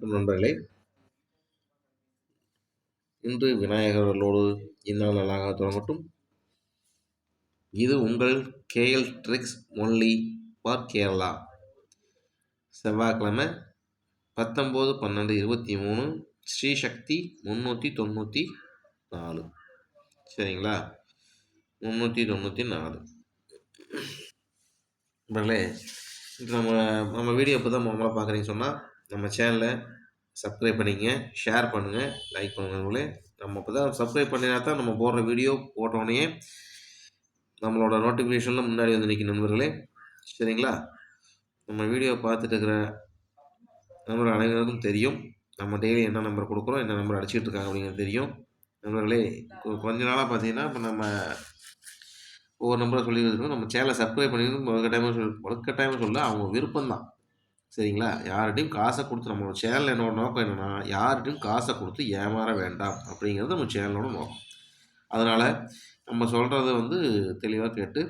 வணக்கம் நண்பர்களே. இன்று விநாயகர்களோடு இந்நாள் நல்லாக தொடங்கட்டும். இது உங்கள் KL tricks only for Kerala. செவ்வாய்க்கிழமை 19/12/23 ஸ்ரீசக்தி 394. சரிங்களா? 394. நண்பர்களே, இப்போ நம்ம வீடியோ இப்போ தான் முதல்ல பார்க்குறீங்கன்னு சொன்னால் நம்ம சேனலை சப்ஸ்கிரைப் பண்ணிக்கங்க, ஷேர் பண்ணுங்கள், லைக் பண்ணுங்கள் நண்பர்களே. நம்ம இப்போ தான் சப்ஸ்கிரைப் பண்ணினா தான் நம்ம போடுற வீடியோ போட்டோடனே நம்மளோட நோட்டிஃபிகேஷனில் முன்னாடி வந்து நிற்கும் நண்பர்களே. சரிங்களா? நம்ம வீடியோ பார்த்துட்டு இருக்கிற நண்பர்கள் அனைவருக்கும் தெரியும் நம்ம டெய்லி என்ன நம்பர் கொடுக்குறோம், என்ன நம்பர் அடிச்சுட்டு இருக்காங்க அப்படிங்கிறது தெரியும் நண்பர்களே. கொஞ்ச நாளாக பார்த்தீங்கன்னா இப்போ நம்ம ஒவ்வொரு நம்பரை சொல்லி இருக்கோம். நம்ம சேனலை சப்ஸ்கிரைப் பண்ணிக்கணும் வலுக்கட்டாயமாக சொல்ல அவங்க விருப்பம் தான். சரிங்களா? யார்கிட்டையும் காசை கொடுத்து நம்மளோட சேனல் என்னோட நோக்கம் என்னென்னா, யார்கிட்டையும் காசை கொடுத்து ஏமாற வேண்டாம் அப்படிங்கிறது நம்ம சேனலோட நோக்கம். அதனால் நம்ம சொல்கிறத வந்து தெளிவாக கேட்டு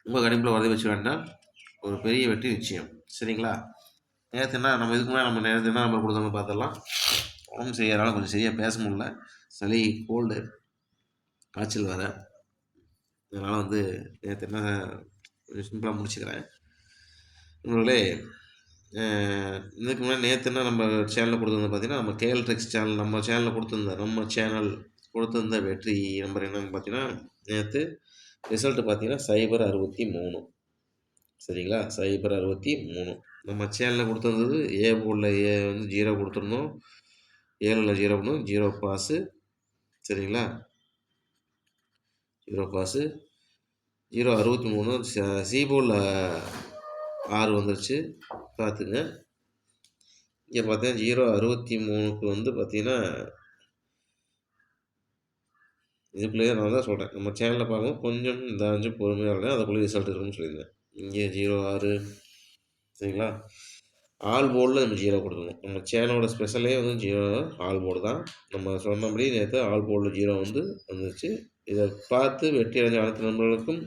உங்கள் கணிப்பில் வரதை வச்சு வேண்டாம், ஒரு பெரிய வெற்றி நிச்சயம். சரிங்களா? நேற்று என்ன நம்ம இதுக்கு முன்னாடி நம்ம நேரத்து என்ன நம்பர் கொடுத்தோம்னு பார்த்துடலாம். உடம்பு செய்யறதுனால கொஞ்சம் சரியாக பேச முடியல, சளி கோல்டு காய்ச்சல் வேறு. அதனால் வந்து நேற்று என்ன கொஞ்சம் சிம்பிளாக முடிச்சுக்கிறேன் உங்களே. இதுக்கு முன்னாடி நேற்று என்ன நம்ம சேனலில் கொடுத்துருந்தோம் பார்த்தீங்கன்னா, நம்ம கேஎல் ட்ரிக்ஸ் சேனல் நம்ம சேனலில் கொடுத்துருந்த வெற்றி நம்பர் என்னென்னு பார்த்தீங்கன்னா, நேற்று ரிசல்ட்டு பார்த்தீங்கன்னா 063. சரிங்களா? 063 நம்ம சேனலில் கொடுத்துருந்தது. ஏ போர்டில் ஏ வந்து 0 கொடுத்துருந்தோம், 7ல் 0 பண்ணணும், 0 பாஸு. சரிங்களா? 0 பாஸு. 063 சி போர்டில் 6 வந்துருச்சு பார்த்துங்க. இங்கே பார்த்தீங்கன்னா 063க்கு வந்து பார்த்தீங்கன்னா இதுக்குள்ளேயே நான் தான் சொல்கிறேன், நம்ம சேனலில் பார்க்கும்போது கொஞ்சம் இந்த 5 பொறுமையாக இருந்தேன், அதுக்குள்ளே ரிசல்ட் இருக்குன்னு சொல்லியிருந்தேன். இங்கே 06. சரிங்களா? ஆல் போர்டில் நம்ம 0 கொடுத்துருந்தோம். நம்ம சேனலோட ஸ்பெஷலே வந்து 0 ஆல் போர்டு தான். நம்ம சொன்னபடி நேற்று ஆல் போர்டில் 0 வந்து வந்துருச்சு. இதை பார்த்து வெற்றி அடைஞ்ச அனைத்து நண்பர்களுக்கும்,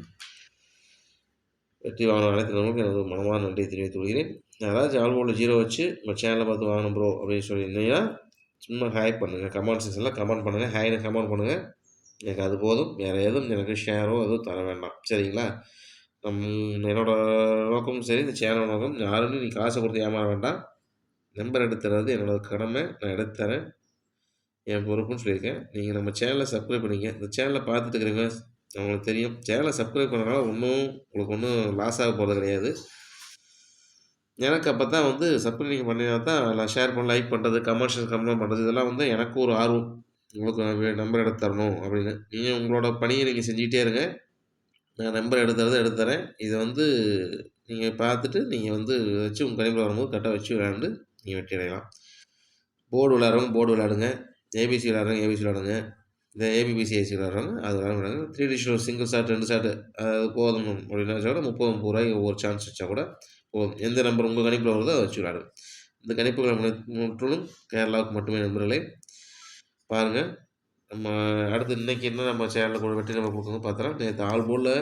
வெற்றி வாங்கின அனைத்து நண்பர்களுக்கும் எனது மனமான நன்றி தெரிவித்துக் கொள்கிறேன். யாராச்சும் ஆல் போர்டில் 0 வச்சு நம்ம சேனலை பார்த்து வாங்கணும் ப்ரோ அப்படின்னு சொல்லியிருந்தீங்கன்னா சும்மா ஹாய் பண்ணுங்கள், கமெண்ட் செக்ஷனில் கமெண்ட் பண்ணுங்கள், ஹாய்னு கமெண்ட் பண்ணுங்கள். எனக்கு அது போதும், வேறு எதுவும் எனக்கு ஷேரோ எதுவும் தர வேண்டாம். சரிங்களா? என்னோடய நோக்கமும் சரி, இந்த சேனலோட நோக்கம் யாருன்னு நீ காசை கொடுத்து ஏமாற வேண்டாம். நம்பர் எடுத்து தர்றது என்னோடய கடமை, நான் எடுத்து தரேன், என் பொறுப்புன்னு சொல்லியிருக்கேன். நீங்கள் நம்ம சேனலை சப்ஸ்கிரைப் பண்ணிங்க. இந்த சேனலை பார்த்துட்டு இருக்கிறீங்க, அவங்களுக்கு தெரியும் சேனலை சப்ஸ்கிரைப் பண்ணுறதுனால உங்களுக்கு ஒன்றும் லாஸ் ஆக போகிறது கிடையாது. எனக்கு அப்போ தான் வந்து சப்ஸ்கிரைப் நீங்கள் பண்ணினா தான் நான் ஷேர் பண்ண, லைக் பண்ணுறது, கமெண்ட் பண்ணுறது, இதெல்லாம் வந்து எனக்கு ஒரு ஆர்வம். உங்களுக்கு நம்பர் எடுத்து தரணும் அப்படின்னு. நீங்கள் உங்களோட பணியை நீங்கள் செஞ்சுக்கிட்டே இருங்க. நான் நம்பர் எடுத்து தரேன். இதை வந்து நீங்கள் பார்த்துட்டு நீங்கள் வந்து வச்சு உங்கள் கணிப்பில் வரும்போது கரெக்டாக வச்சு விளையாண்டு நீங்கள் வெற்றி அடையலாம். போர்டு விளையாடுறவங்க போர்டு விளையாடுங்க, ஏபிசி விளையாடுறவங்க ஏபிசி விளையாடுங்க, இந்த ஏபிபிசி ஏசி விளையாடுறவங்க அது விளையாடுங்க. 3 டிஜிட்டல் சிங்கிள் ஷாட் 2 ஷாட்டு அது போதும் அப்படின்னா கூட 30-30 ரூபாய்க்கு ஒவ்வொரு சான்ஸ் வச்சா கூட போதும். எந்த நம்பர் உங்கள் கணிப்பில் வருதோ அதை வச்சு விளையாடுங்க. இந்த கணிப்புகளை முற்றிலும் கேரளாவுக்கு மட்டுமே நண்பர்களே. பாருங்கள், நம்ம அடுத்து இன்றைக்கி என்ன நம்ம சேனலில் கூட வெற்றி நம்ம கொடுக்கணும் பார்த்தோன்னா, நேற்று ஆல் போர்டில்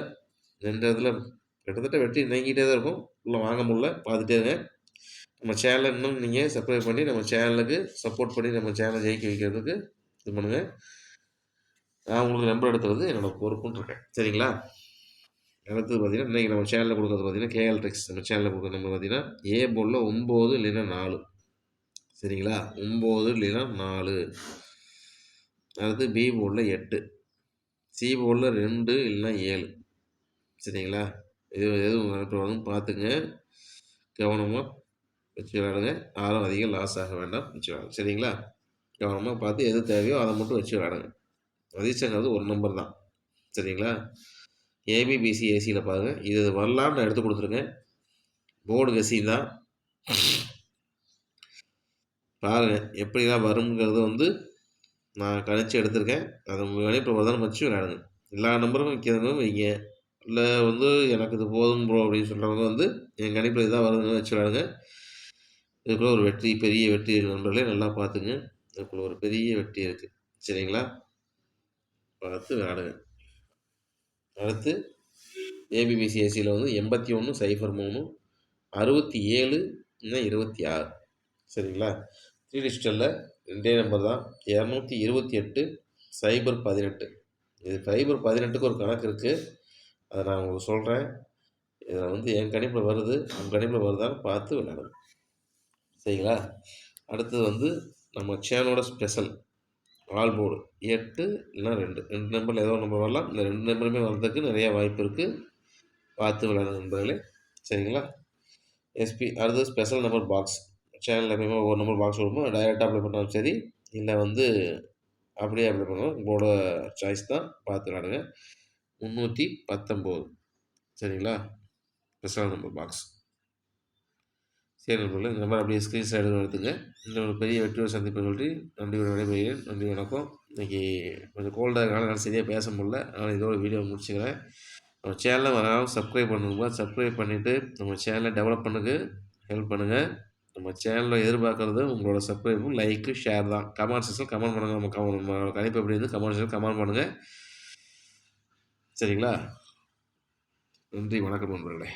2 இடத்துல கிட்டத்தட்ட வெற்றி நீங்கிட்டே தான் இருக்கும். உள்ளே வாங்க முடியல, பார்த்துட்டே இருங்க. நம்ம சேனலை இன்னும் நீங்கள் சப்ஸ்கிரைப் பண்ணி நம்ம சேனலுக்கு சப்போர்ட் பண்ணி நம்ம சேனலை ஜெயிக்க வைக்கிறதுக்கு இது பண்ணுங்கள். நான் உங்களுக்கு நம்பர் எடுத்துறது என்னோடய பொறுப்புன்னு இருக்கேன். சரிங்களா? அடுத்தது பார்த்தீங்கன்னா, இன்றைக்கி நம்ம சேனலில் கொடுக்குறது பார்த்தீங்கன்னா கேஎல் ட்ரிக்ஸ். நம்ம சேனலில் கொடுக்குற நம்பர் பார்த்தீங்கன்னா ஏ போர்டில் 9 இல்லைன்னா 4. சரிங்களா? 9 இல்லைன்னா 4. அடுத்து பி போர்டில் 8, சி போர்டில் 2 இல்லைன்னா 7. சரிங்களா? எதுவும் வரணும் பார்த்துங்க, கவனமாக வச்சு விளையாடுங்க. யாரும் அதிகம் லாஸ் ஆக வேண்டாம், வச்சு விளையாடுங்க. சரிங்களா? கவனமாக பார்த்து எது தேவையோ அதை மட்டும் வச்சு விளையாடுங்க. அதிர்ஷ்டங்கிறது ஒரு நம்பர் தான். சரிங்களா? ஏபிபிசி ஏசியில் பாருங்கள், இது வரலான்னு நான் எடுத்து கொடுத்துருக்கேன். போர்டு கெஸ்ஸிங் தான். பாருங்கள் எப்படி தான் வருங்கிறது வந்து நான் கணிச்சு எடுத்திருக்கேன். அதை உங்கள் கணிப்பில் வருதானு வச்சு விளையாடுங்க. எல்லா நம்பரும் வைக்கிறதும் வைங்க. இல்லை வந்து எனக்கு இது போதும் ப்ரோ அப்படின்னு சொல்கிறவங்க வந்து என் கணிப்பில் இதுதான் வருதுன்னு வச்சு விளையாடுங்க. இதுக்குள்ளே ஒரு வெற்றி, பெரிய வெற்றி நண்பர்களே, நல்லா பார்த்துங்க. இதுக்குள்ளே ஒரு பெரிய வெற்றி இருக்குது. சரிங்களா? பார்த்து விளையாடுங்க. அடுத்து ஏபிபிசி ஏசியில் வந்து 81-03 67 26. சரிங்களா? 3 டிஜிட்டல்ல 2 நம்பர் தான். 228 சைபர் 18. இது ஃபைபர் 18க்கு ஒரு கணக்கு இருக்கு. அத நான் உங்களுக்கு சொல்றேன். இதில வந்து என் கணிப்புல வருது. உங்க கணிப்புல வருதான்னு பார்த்து விளையாடுங்க. சரிங்களா? அடுத்தது வந்து நம்ம சேனலோட ஸ்பெஷல் ஆல் போர்டு 8 இல்லன்னா 2. 2 நம்பர்ல ஏதோ ஒரு நம்பர் வரலாம். இந்த 2 நம்பருமே வர்றதுக்கு நெறைய வாய்ப்பு இருக்கு. பார்த்து விளையாடுங்க நண்பர்களே. சரிங்களா? அடுத்தது ஸ்பெஷல் நம்பர் பாக்ஸ். சேனல்ல எப்பயுமே ஒவ்வொரு நம்பர் பாக்ஸ் வருமோ டைரக்ட்டா அப்ளை பண்ணாலும் சரி, இல்ல வந்து அப்படியே அப்ளை பண்ணலாம். உங்களோட சாய்ஸ் தான். பார்த்து விளையாடுங்க. 319 சரிங்களா? Special number box. சரி நண்பர்களே, இந்த நம்பர் அப்படியே ஸ்க்ரீன்ஷாட் எடுத்துங்க. இன்னும் ஒரு பெரிய வெற்றியோட சந்திப்பை சொல்லி நன்றியோட விடைபெறுகிறேன். நன்றி வணக்கம். இன்னைக்கு கொஞ்சம் கோல்டா இருக்கனால என்னால சரியா பேச முடியல. அதனால இதோட வீடியோ முடிச்சுக்கிறேன். நம்ம சேனலை மறக்காம சப்ஸ்கிரைப் பண்ணுங்க. சப்ஸ்கிரைப் பண்ணிவிட்டு நம்ம சேனலை டெவலப் பண்ணதுக்கு ஹெல்ப் பண்ணுங்கள். நம்ம சேனலில் எதிர்பார்க்குறது உங்களோட சப்ஸ்கிரைபும் லைக்கு ஷேர் தான். கமெண்ட் செக்ஷன் கமெண்ட் பண்ணுங்கள். நம்ம கணிப்பு எப்படி இருந்து கமெண்ட் செக்ஷன் கமெண்ட் பண்ணுங்கள். சரிங்களா? நன்றி வணக்கம் நண்பர்களே.